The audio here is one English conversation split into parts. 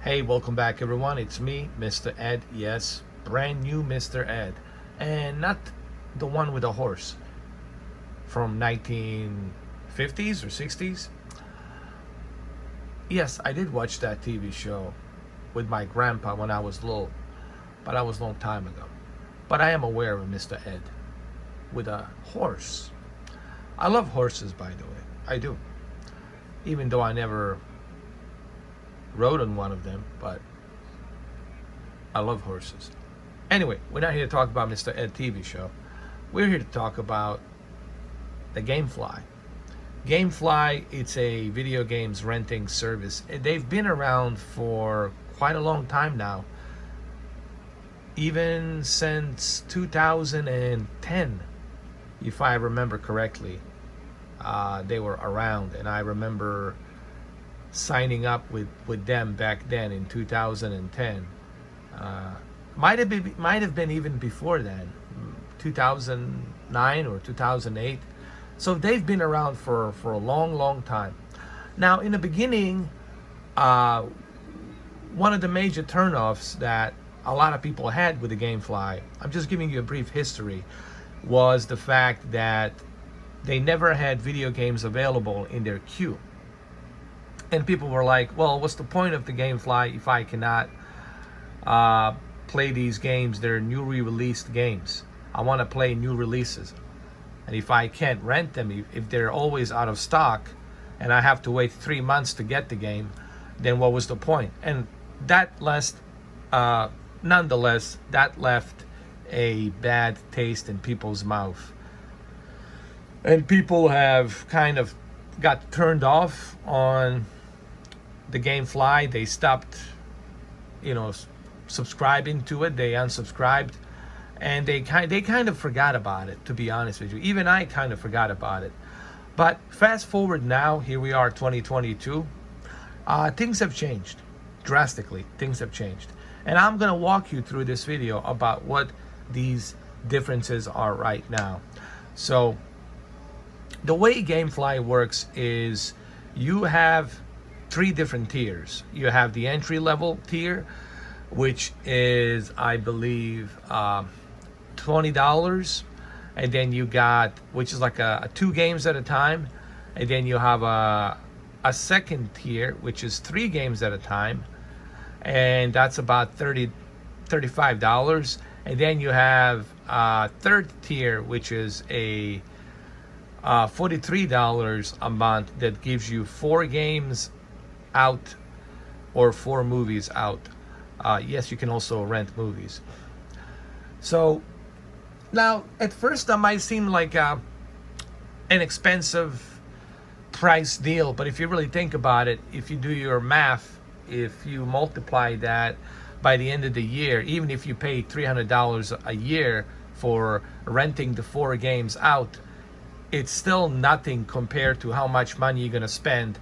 Hey, welcome back everyone. It's me, Mr. Ed. Yes, brand new Mr. Ed. And not the one with a horse from 1950s or 60s. Yes, I did watch that TV show with my grandpa when I was little, but that was a long time ago. But I am aware of Mr. Ed with a horse. I love horses, by the way. I do. Even though I never rode on one of them, but I love horses. Anyway, we're not here to talk about Mr. Ed TV show. We're here to talk about the GameFly. GameFly, it's a video games renting service. They've been around for quite a long time now. Even since 2010, if I remember correctly, they were around, and I remember signing up with them back then in 2010. Might have been even before then, 2009 or 2008. So they've been around for a long time. Now, in the beginning, one of the major turnoffs that a lot of people had with the GameFly, I'm just giving you a brief history, was the fact that they never had video games available in their queue. And people were like, well, what's the point of the GameFly if I cannot play these games? They're newly released games. I want to play new releases. And if I can't rent them, if they're always out of stock, and I have to wait 3 months to get the game, then what was the point? And that nonetheless, that left a bad taste in people's mouth. And people have kind of got turned off on the GameFly. They stopped, subscribing to it. They unsubscribed, and they kind of forgot about it, to be honest with you. Even I kind of forgot about it. But fast forward now, here we are, 2022. Things have changed drastically. Things have changed, and I'm gonna walk you through this video about what these differences are right now. So the way GameFly works is you have 3 different tiers. You have the entry level tier, which is, I believe, $20, and then you got, which is like a 2 games at a time, and then you have a second tier, which is 3 games at a time, and that's about $35, and then you have a third tier, which is a $43 a month, that gives you 4 games out or 4 movies out. Yes, you can also rent movies. So now, at first, that might seem like an expensive price deal, but if you really think about it, if you do your math, if you multiply that by the end of the year, even if you pay $300 a year for renting the 4 games out, it's still nothing compared to how much money you're going to spend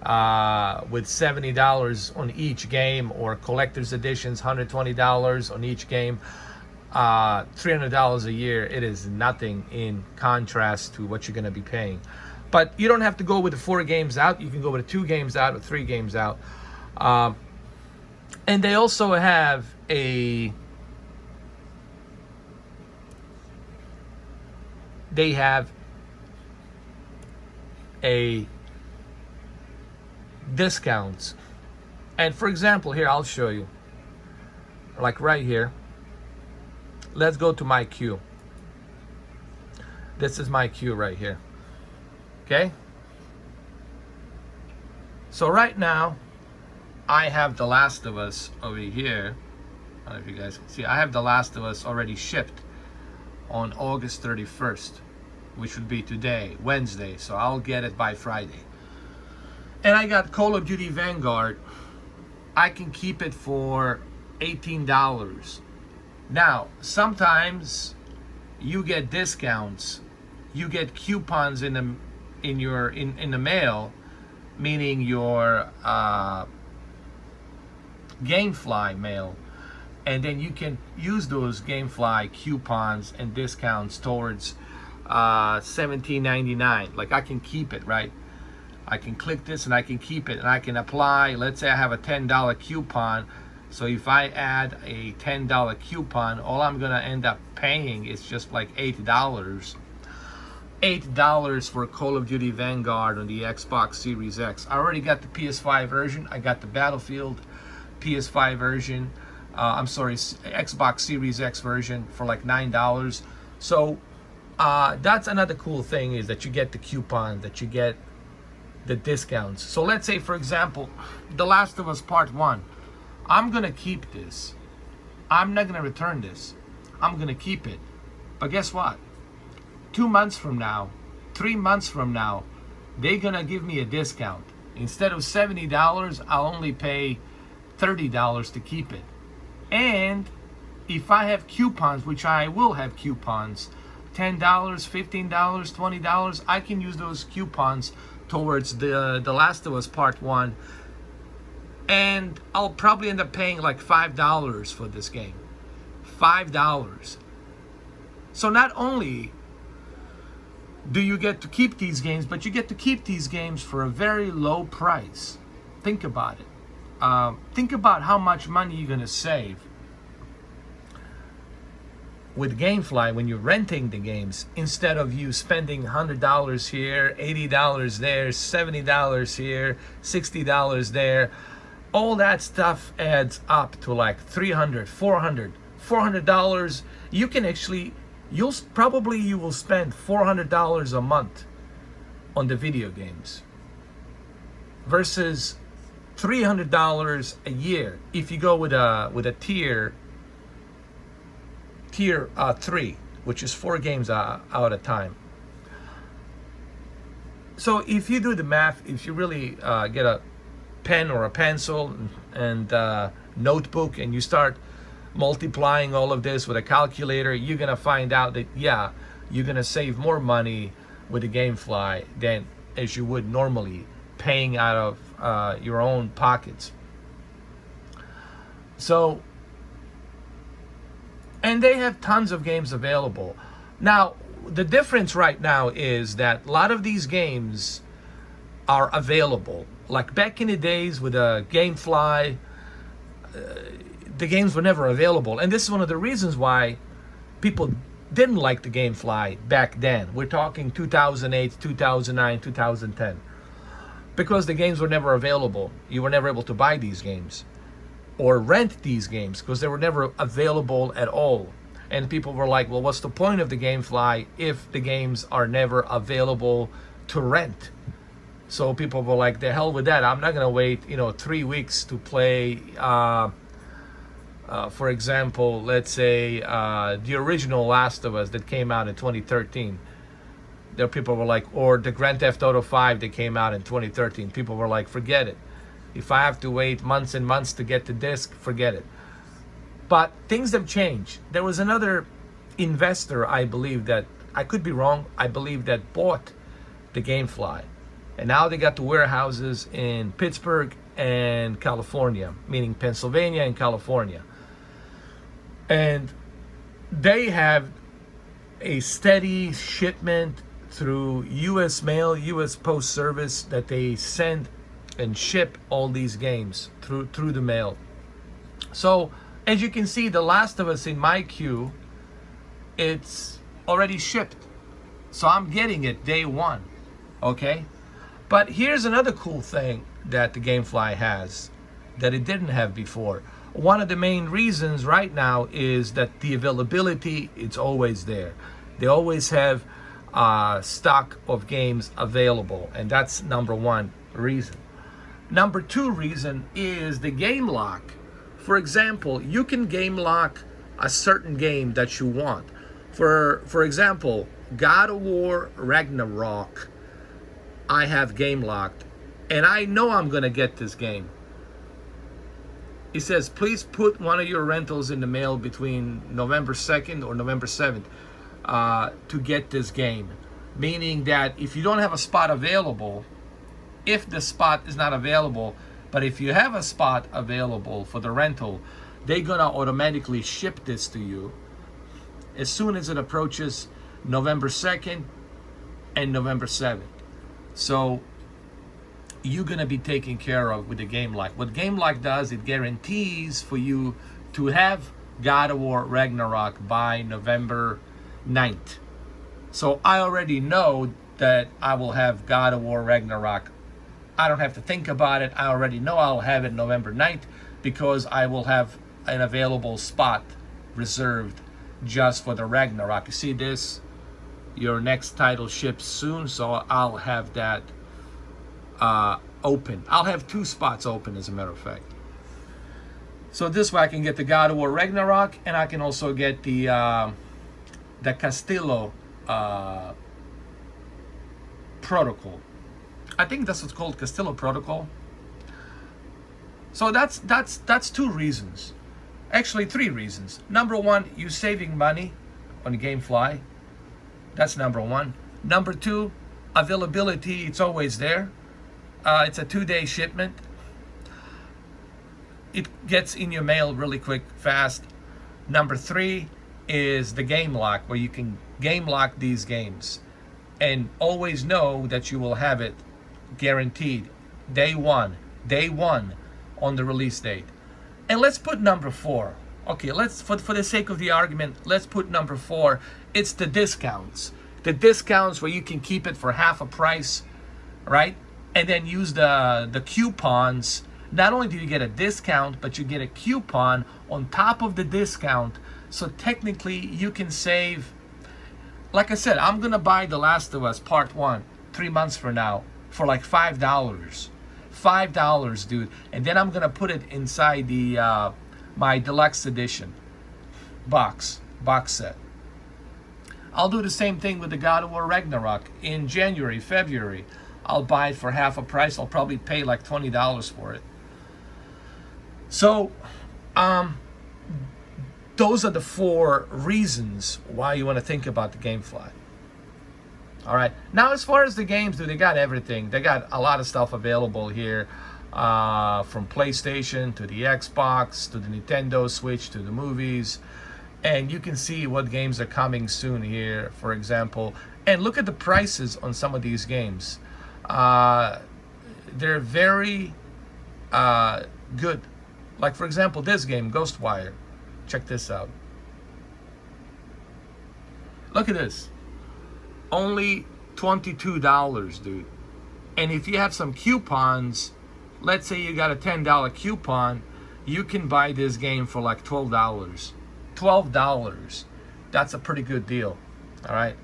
with $70 on each game, or collector's editions, $120 on each game. $300 a year, it is nothing in contrast to what you're going to be paying. But you don't have to go with the 4 games out. You can go with the 2 games out or 3 games out. And they also have a discounts. And for example, here, I'll show you, like right here. Let's go to my queue. This is my queue right here. Okay, so right now I have The Last of Us over here. I don't know if you guys can see. I have The Last of Us already shipped on August 31st, which would be today, Wednesday, so I'll get it by Friday. And I got Call of Duty Vanguard. I can keep it for $18. Now, sometimes you get discounts, you get coupons in the mail, meaning your GameFly mail, and then you can use those GameFly coupons and discounts towards $17.99. Like, I can keep it, right? I can click this and I can keep it, and I can apply. Let's say I have a $10 coupon. So if I add a $10 coupon, all I'm gonna end up paying is just like $8. $8 for Call of Duty Vanguard on the Xbox Series X. I already got the PS5 version. I got the Battlefield PS5 version. Xbox Series X version for like $9. So that's another cool thing, is that you get the coupon, that you get the discounts. So let's say, for example, The Last of Us Part 1. I'm gonna keep this. I'm not gonna return this. I'm gonna keep it. But guess what? 2 months from now, 3 months from now, they're gonna give me a discount. Instead of $70, I'll only pay $30 to keep it. And if I have coupons, which I will have coupons, $10, $15, $20, I can use those coupons towards the Last of Us Part 1. And I'll probably end up paying like $5 for this game. $5. So not only do you get to keep these games, but you get to keep these games for a very low price. Think about it. Think about how much money you're going to save with GameFly when you're renting the games, instead of you spending $100 here, $80 there, $70 here, $60 there. All that stuff adds up to like $300, $400 you can actually, you will spend $400 a month on the video games versus $300 a year if you go with a tier 3, which is 4 games out at a time. So if you do the math, if you really get a pen or a pencil and notebook, and you start multiplying all of this with a calculator, you're gonna find out that you're gonna save more money with the GameFly than as you would normally paying out of your own pockets. So, and they have tons of games available. Now, the difference right now is that a lot of these games are available. Like back in the days with a GameFly, the games were never available. And this is one of the reasons why people didn't like the GameFly back then. We're talking 2008, 2009, 2010. Because the games were never available. You were never able to buy these games or rent these games because they were never available at all. And people were like, well, what's the point of the GameFly if the games are never available to rent? So people were like, the hell with that. I'm not going to wait, 3 weeks to play, for example, let's say the original Last of Us that came out in 2013. There people were like, or the Grand Theft Auto 5 that came out in 2013. People were like, forget it. If I have to wait months and months to get the disc, forget it. But things have changed. There was another investor, I believe that, I could be wrong, I believe that bought the GameFly. And now they got the warehouses in Pittsburgh and California, meaning Pennsylvania and California. And they have a steady shipment through U.S. mail, U.S. Post Service, that they send and ship all these games through the mail. So, as you can see, The Last of Us in my queue, it's already shipped. So I'm getting it day one, okay? But here's another cool thing that the GameFly has that it didn't have before. One of the main reasons right now is that the availability, it's always there. They always have stock of games available, and that's number one reason. Number two reason is the GameLock. For example, you can GameLock a certain game that you want. For example, God of War Ragnarok, I have GameLocked, and I know I'm gonna get this game. It says, please put one of your rentals in the mail between November 2nd or November 7th to get this game. Meaning that if you don't have a spot available, if the spot is not available, but if you have a spot available for the rental, they're gonna automatically ship this to you as soon as it approaches November 2nd and November 7th. So you're gonna be taken care of with the GameLock. What GameLock does, it guarantees for you to have God of War Ragnarok by November 9th. So I already know that I will have God of War Ragnarok. I don't have to think about it. I already know I'll have it November 9th because I will have an available spot reserved just for the Ragnarok. You see this? Your next title ships soon, so I'll have that open. I'll have 2 spots open, as a matter of fact. So this way I can get the God of War Ragnarok, and I can also get the Castillo Protocol. I think that's what's called, Castillo Protocol. So that's 2 reasons. Actually 3 reasons. Number 1, you're saving money on GameFly. That's number 1. Number 2, availability, it's always there. It's a 2-day shipment. It gets in your mail really quick, fast. Number 3 is the GameLock, where you can GameLock these games and always know that you will have it guaranteed day one on the release date. And let's put number 4. Okay, let's for the sake of the argument, let's put number 4. It's the discounts. The discounts where you can keep it for half a price, right? And then use the coupons. Not only do you get a discount, but you get a coupon on top of the discount. So technically you can save. Like I said, I'm gonna buy The Last of Us Part 1 3 months from now for like $5. $5, dude. And then I'm gonna put it inside the my deluxe edition box set. I'll do the same thing with the God of War Ragnarok in January, February. I'll buy it for half a price. I'll probably pay like $20 for it. So those are the 4 reasons why you want to think about the GameFly. All right. Now, as far as the games, dude, they got everything. They got a lot of stuff available here, from PlayStation to the Xbox to the Nintendo Switch to the movies. And you can see what games are coming soon here, for example. And look at the prices on some of these games. They're very good. Like, for example, this game, Ghostwire. Check this out. Look at this. Only $22, dude. And if you have some coupons, let's say you got a $10 coupon, you can buy this game for like $12. $12. That's a pretty good deal. All right.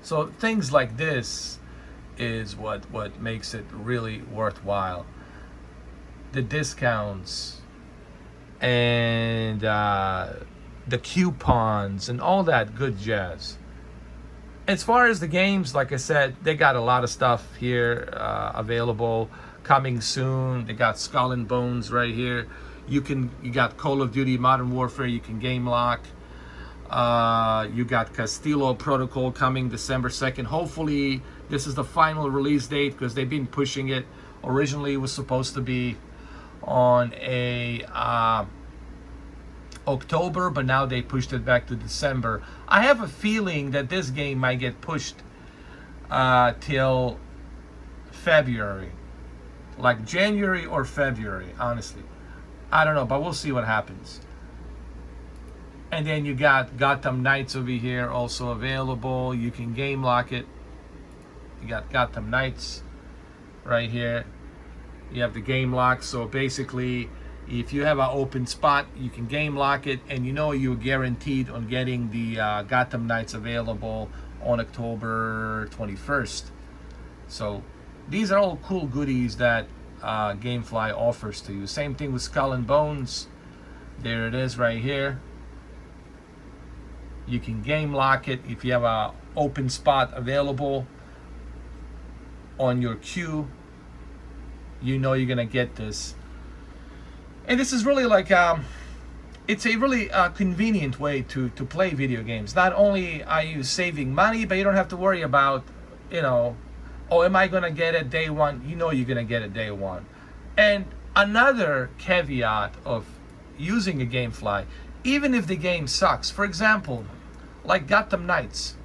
So things like this is what makes it really worthwhile. The discounts and the coupons and all that good jazz. As far as the games, like I said, they got a lot of stuff here available, coming soon. They got Skull and Bones right here. You got Call of Duty Modern Warfare. You can GameLock. You got Castillo Protocol coming December 2nd. Hopefully this is the final release date, because they've been pushing it. Originally it was supposed to be on a October, but now they pushed it back to December. I have a feeling that this game might get pushed till February, like January or February, honestly. I don't know, but we'll see what happens. And then you got Gotham Knights over here also available. You can GameLock it. You got Gotham Knights right here. You have the GameLock. So basically, if you have an open spot, you can GameLock it, and you know you're guaranteed on getting the Gotham Knights available on October 21st. So these are all cool goodies that GameFly offers to you. Same thing with Skull and Bones. There it is right here. You can GameLock it if you have an open spot available on your queue. You know you're gonna get this. And this is really like it's a really convenient way to play video games. Not only are you saving money, but you don't have to worry about, oh, am I gonna get it day one? You know you're gonna get it day one. And another caveat of using a GameFly, even if the game sucks, for example, like Gotham Knights.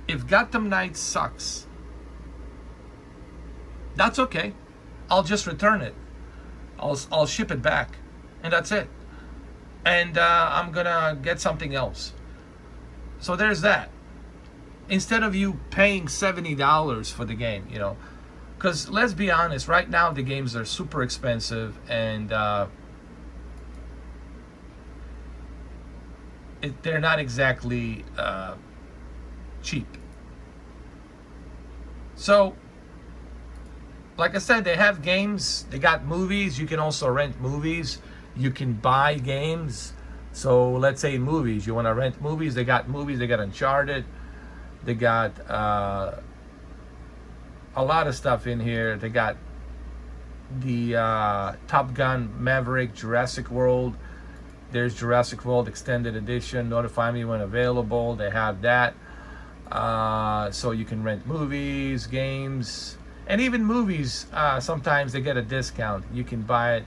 If Gotham Knights sucks, that's okay. I'll just return it. I'll ship it back, and that's it. And I'm gonna get something else. So there's that. Instead of you paying $70 for the game, you know, because let's be honest, right now the games are super expensive, and they're not exactly cheap. So, like I said, they have games, they got movies. You can also rent movies. You can buy games. So let's say movies, you want to rent movies. They got movies. They got Uncharted. They got a lot of stuff in here. They got the Top Gun Maverick, Jurassic World. There's Jurassic World Extended Edition. Notify me when available. They have that. So you can rent movies, games, and even movies. Sometimes they get a discount. You can buy it.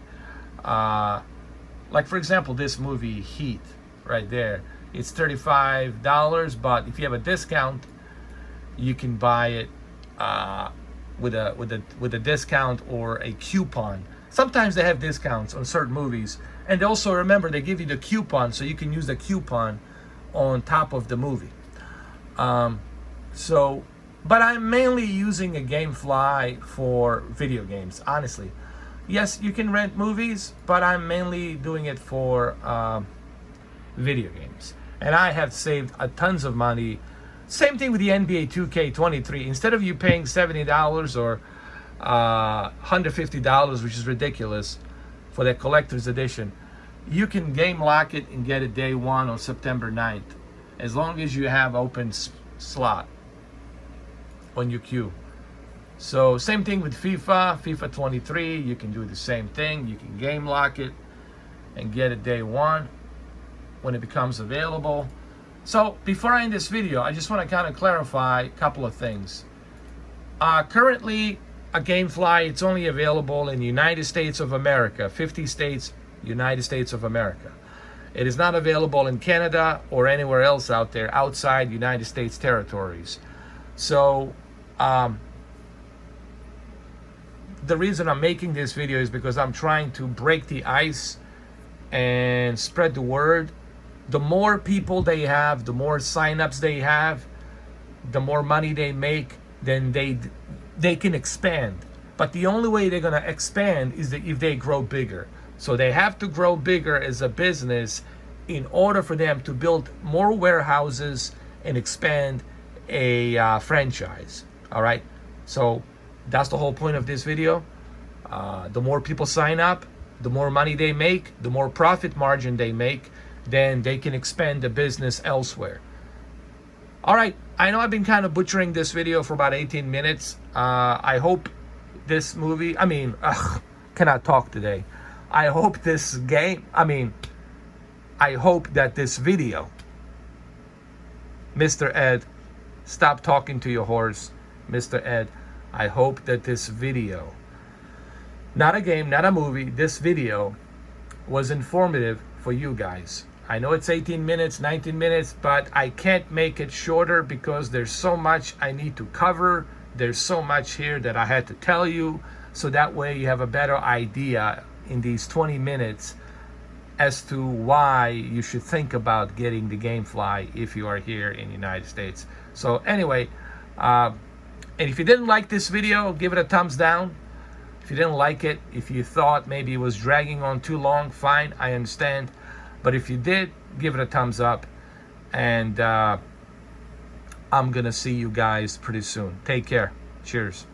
Like for example, this movie Heat, right there. It's $35, but if you have a discount, you can buy it with a discount or a coupon. Sometimes they have discounts on certain movies, and also remember they give you the coupon, so you can use the coupon on top of the movie. But I'm mainly using a GameFly for video games, honestly. Yes, you can rent movies, but I'm mainly doing it for video games. And I have saved tons of money. Same thing with the NBA 2K23. Instead of you paying $70 or $150, which is ridiculous, for the collector's edition, you can GameLock it and get it day one on September 9th, as long as you have open slot on your queue. So same thing with FIFA 23. You can do the same thing. You can GameLock it and get it day one when it becomes available. So before I end this video, I just want to kind of clarify a couple of things. Currently, a GameFly, it's only available in the United States of America, 50 states, United States of America. It is not available in Canada or anywhere else out there outside United States territories. So the reason I'm making this video is because I'm trying to break the ice and spread the word. The more people they have, the more signups they have, the more money they make, then they can expand. But the only way they're going to expand is that if they grow bigger. So they have to grow bigger as a business in order for them to build more warehouses and expand a franchise. All right. So that's the whole point of this video. The more people sign up, the more money they make, the more profit margin they make, then they can expand the business elsewhere. All right. I know I've been kind of butchering this video for about 18 minutes. I hope this movie, cannot talk today. I hope this game, I hope that this video, Mr. Ed, stop talking to your horse, Mr. Ed. I hope that this video, not a game, not a movie, this video was informative for you guys. I know it's 18 minutes, 19 minutes, but I can't make it shorter because there's so much I need to cover. There's so much here that I had to tell you, so that way you have a better idea in these 20 minutes as to why you should think about getting the GameFly if you are here in the United States. So anyway, and if you didn't like this video, give it a thumbs down. If you didn't like it, if you thought maybe it was dragging on too long, fine, I understand. But if you did, give it a thumbs up. And I'm gonna see you guys pretty soon. Take care. Cheers.